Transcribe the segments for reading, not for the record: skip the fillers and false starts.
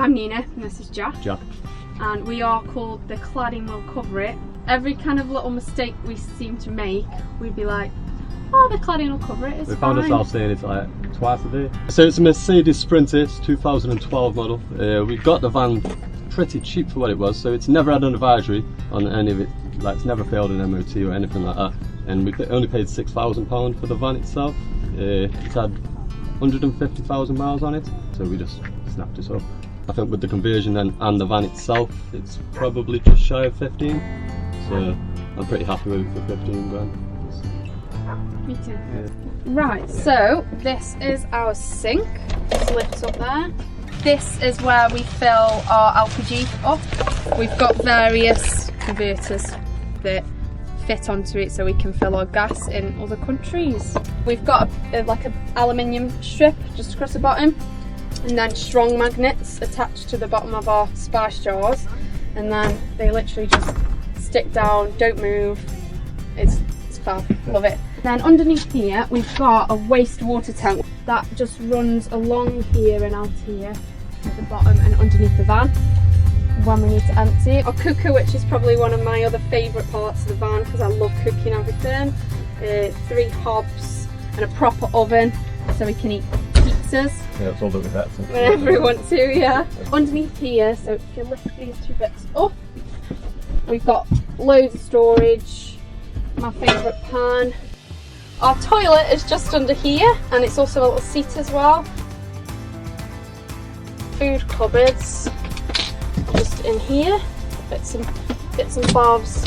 I'm Nina and this is Jack. And we are called the Cladding Will Cover It. Every kind of little mistake we seem to make, we'd be like, oh, the cladding will cover it, it's fine. We found ourselves saying it's like twice a day. So it's a Mercedes Sprinter, it's 2012 model. We got the van pretty cheap for what it was, so it's never had an advisory on any of it. Like, it's never failed an MOT or anything like that. And we only paid £6,000 for the van itself. It's had 150,000 miles on it, so we just snapped it up. I think with the conversion and the van itself, it's probably just shy of 15. So I'm pretty happy with it for 15 grand. Me too. Yeah. Right, so this is our sink. Just lifts up there. This is where we fill our LPG up. We've got various converters that fit onto it so we can fill our gas in other countries. We've got like an aluminium strip just across the bottom, and then strong magnets attached to the bottom of our spice jars, and then they literally just stick down, don't move. It's fab, love it. Then underneath here we've got a wastewater tank that just runs along here and out here at the bottom and underneath the van when we need to empty. A cooker, which is probably one of my other favourite parts of the van because I love cooking everything. 3 hobs and a proper oven so we can eat pizzas. Yeah, it's all that with that. Whenever we want to, yeah. Underneath here, so if you lift these 2 bits up, we've got loads of storage, my favourite pan. Our toilet is just under here, and it's also a little seat as well. Food cupboards, just in here, bits and bobs.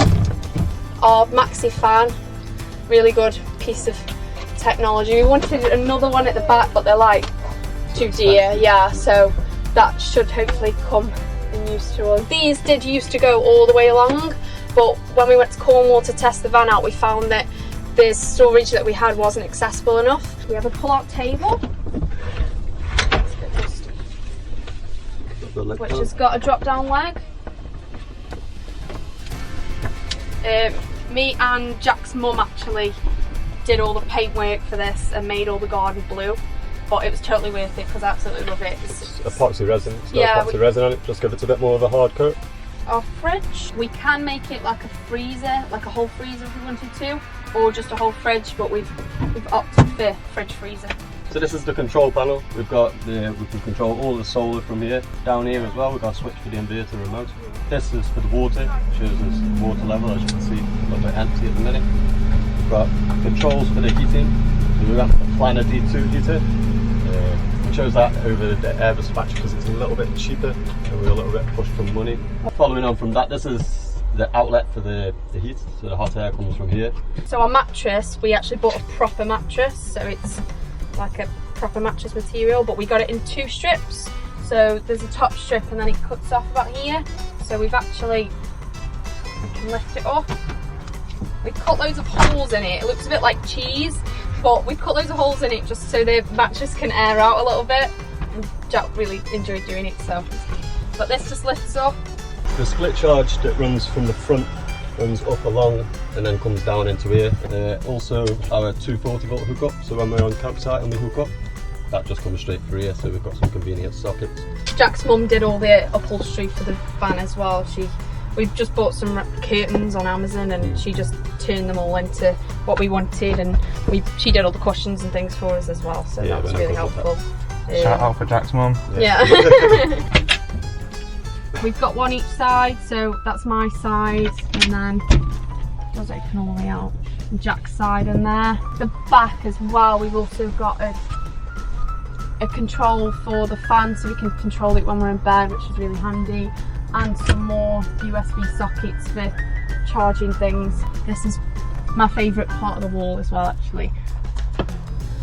Our maxi fan, really good piece of technology. We wanted another one at the back, but they're like too dear, yeah, so that should hopefully come in use to us. These did used to go all the way along, but when we went to Cornwall to test the van out, we found that the storage that we had wasn't accessible enough. We have a pull-out table, which has got a drop-down leg. Me and Jack's mum actually did all the paintwork for this and made all the garden blue, but it was totally worth it because I absolutely love it. It's epoxy resin. It's got epoxy resin on it, just give it a bit more of a hard coat. Our fridge, we can make it like a freezer, like a whole freezer if we wanted to, or just a whole fridge, but we've opted for fridge freezer. So this is the control panel. We can control all the solar from here. Down here as well, we've got a switch for the inverter remote. This is for the water, shows us the water level, as you can see, a little bit empty at the minute. We've got controls for the heating. So we have a Planner D2 heater. We chose that over the air dispatch because it's a little bit cheaper and we're a little bit pushed for money. Following on from that, this is the outlet for the heat, so the hot air comes from here. So our mattress, we actually bought a proper mattress, so it's like a proper mattress material, but we got it in 2 strips. So there's a top strip and then it cuts off about here. So we can lift it up. We cut loads of holes in it. It looks a bit like cheese, but we cut loads of holes in it just so the mattress can air out a little bit. And Jack really enjoyed doing it, so. But this just lifts up. The split charge that runs from the front runs up along and then comes down into here. Also our 240 volt hookup, so when we're on campsite and we hook up, that just comes straight through here, so we've got some convenient sockets. Jack's mum did all the upholstery for the van as well. We've just bought some curtains on Amazon and she just turned them all into what we wanted, and she did all the cushions and things for us as well, so that was really helpful. Shout out for Jack's mum. Yeah. We've got one each side, so that's my side, and then it does open all the way out. And Jack's side in there. The back as well, we've also got a control for the fan so we can control it when we're in bed, which is really handy, and some more USB sockets for charging things. This is my favourite part of the wall as well, actually.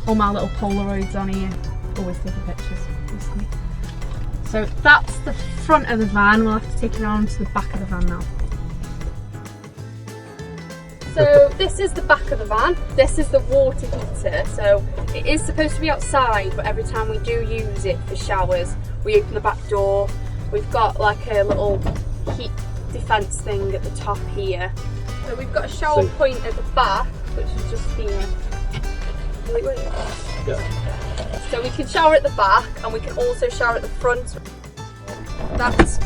All my little Polaroids on here, always taking pictures recently. So that's the front of the van. We'll have to take it around to the back of the van now. So this is the back of the van. This is the water heater. So it is supposed to be outside, but every time we do use it for showers, we open the back door. We've got like a little heat defence thing at the top here. So we've got a shower point at the back, which is just here. Yeah. So we can shower at the back and we can also shower at the front. that's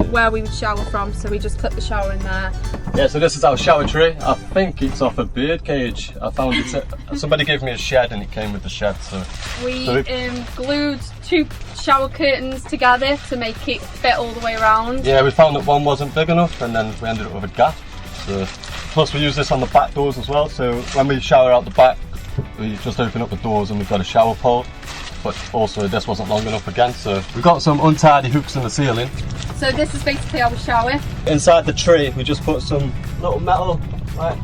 where we would shower from, so we just clip the shower in there. Yeah, so this is our shower tray. I think it's off a bird cage. I found it, somebody gave me a shed and it came with the shed. So we glued 2 shower curtains together to make it fit all the way around. Yeah, we found that one wasn't big enough and then we ended up with a gap. So, plus we use this on the back doors as well, so when we shower out the back, we just open up the doors and we've got a shower pole. But also this wasn't long enough again, so we've got some untidy hooks in the ceiling. So this is basically our shower. Inside the tray we just put some little metal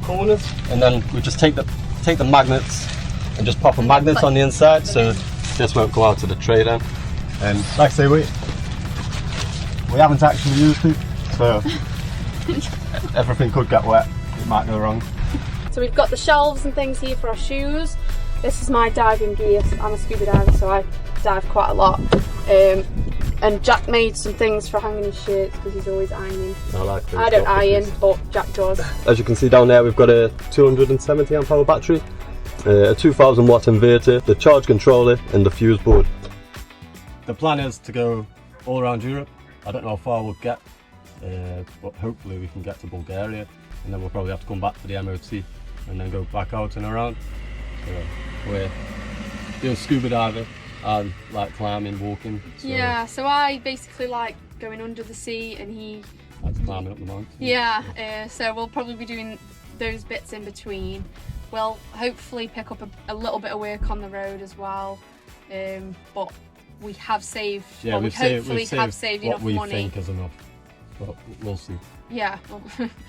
corners, and then we just take the magnets and just pop a magnet on the inside, so this won't go out to the tray then. And like I say, we haven't actually used it, so everything could get wet, it might go wrong. So we've got the shelves and things here for our shoes. This is my diving gear. I'm a scuba diver, so I dive quite a lot. And Jack made some things for hanging his shirts because he's always ironing. I don't iron, but Jack does. As you can see down there, we've got a 270 amp hour battery, a 2000 watt inverter, the charge controller and the fuse board. The plan is to go all around Europe. I don't know how far we'll get, but hopefully we can get to Bulgaria, and then we'll probably have to come back to the MOT and then go back out and around. We're doing scuba diving and like climbing, walking. So yeah, so I basically like going under the sea and he likes climbing up the mountain. Yeah, so we'll probably be doing those bits in between. We'll hopefully pick up a little bit of work on the road as well, but we have saved, yeah, we hopefully have saved enough money. What we think is enough, but we'll see. Yeah,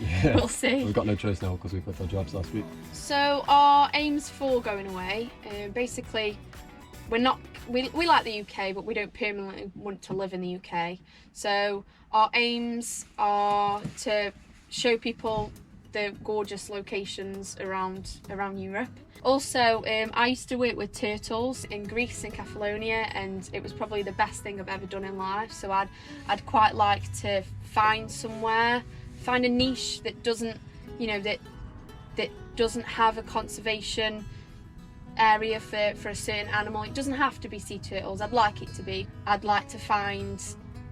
yeah, we'll see. We've got no choice now because we quit our jobs last week. So our aims for going away, basically, we like the UK, but we don't permanently want to live in the UK. So our aims are to show people the gorgeous locations around Europe. Also, I used to work with turtles in Greece and Catalonia, and it was probably the best thing I've ever done in life. So I'd quite like to find a niche that doesn't, you know, that doesn't have a conservation area for a certain animal. It doesn't have to be sea turtles. I'd like it to be. I'd like to find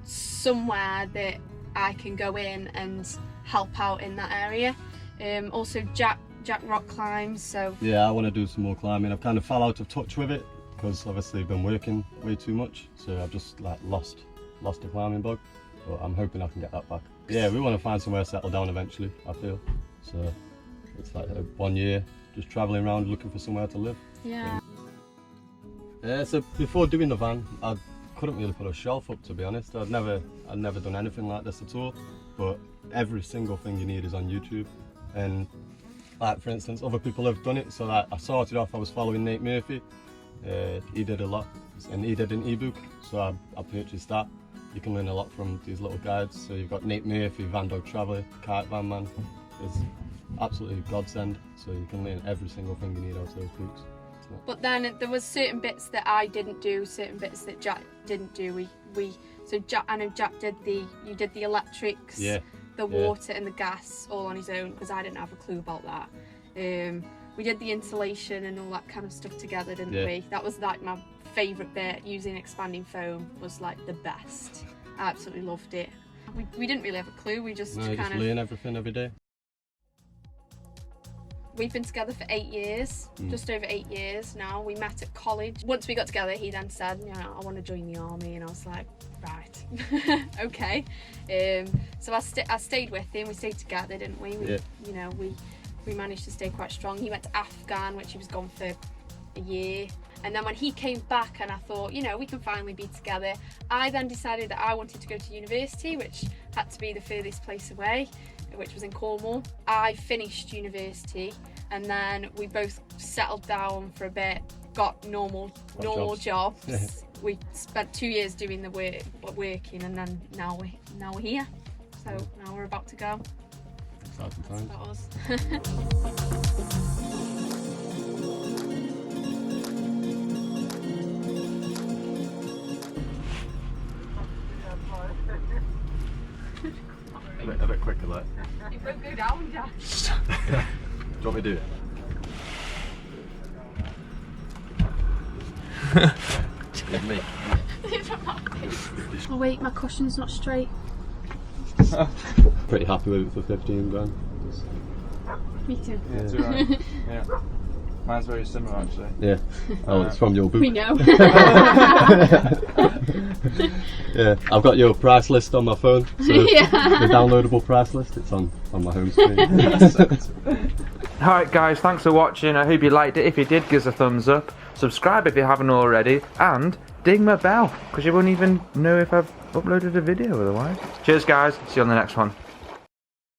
somewhere that I can go in and help out in that area. Also, Jack rock climbs, so yeah, I want to do some more climbing. I've kind of fell out of touch with it because obviously I've been working way too much, so I've just like lost the climbing bug, but I'm hoping I can get that back. Yeah, we want to find somewhere to settle down eventually, I feel. So it's like 1 year just travelling around looking for somewhere to live. Yeah. So before doing the van, I couldn't really put a shelf up, to be honest. I'd never done anything like this at all, but every single thing you need is on YouTube. And like, for instance, other people have done it, so like, I started off, I was following Nate Murphy. He did a lot, and he did an ebook, so I purchased that. You can learn a lot from these little guides. So you've got Nate Murphy, Van Dog Traveller, KiteVanMan. It's absolutely godsend, so you can learn every single thing you need out of those books. But then there was certain bits that I didn't do, certain bits that Jack didn't do. So Jack, I know Jack you did the electrics, yeah, the water and the gas all on his own, because I didn't have a clue about that. We did the insulation and all that kind of stuff together, didn't we? That was like my favourite bit. Using expanding foam was like the best. I absolutely loved it. We didn't really have a clue, we just kind of learn everything every day. We've been together for 8 years, just over 8 years now. We met at college. Once we got together, he then said, you know, I want to join the army, and I was like, right, okay. So I stayed with him. We stayed together, didn't we? You know, we managed to stay quite strong. He went to Afghan, which he was gone for a year. And then when he came back and I thought, you know, we can finally be together, I then decided that I wanted to go to university, which had to be the furthest place away, which was in Cornwall. I finished university and then we both settled down for a bit, got normal jobs. We spent 2 years doing the working, and then now we're here. So now we're about to go. Exciting times. That was. A bit quicker, like. You won't go down, Jack. Do you want me to do it? Give me. It's a Oh wait, my cushion's not straight. Pretty happy with it for 15 grand. Me too. Yeah, it's alright. Yeah. Mine's very similar actually. Yeah. Oh, it's from your boot. We know. Yeah, I've got your price list on my phone. So Yeah. the downloadable price list, it's on my home screen. Alright guys, thanks for watching. I hope you liked it. If you did, give us a thumbs up. Subscribe if you haven't already. And ding my bell, because you won't even know if I've uploaded a video otherwise. Cheers guys, see you on the next one.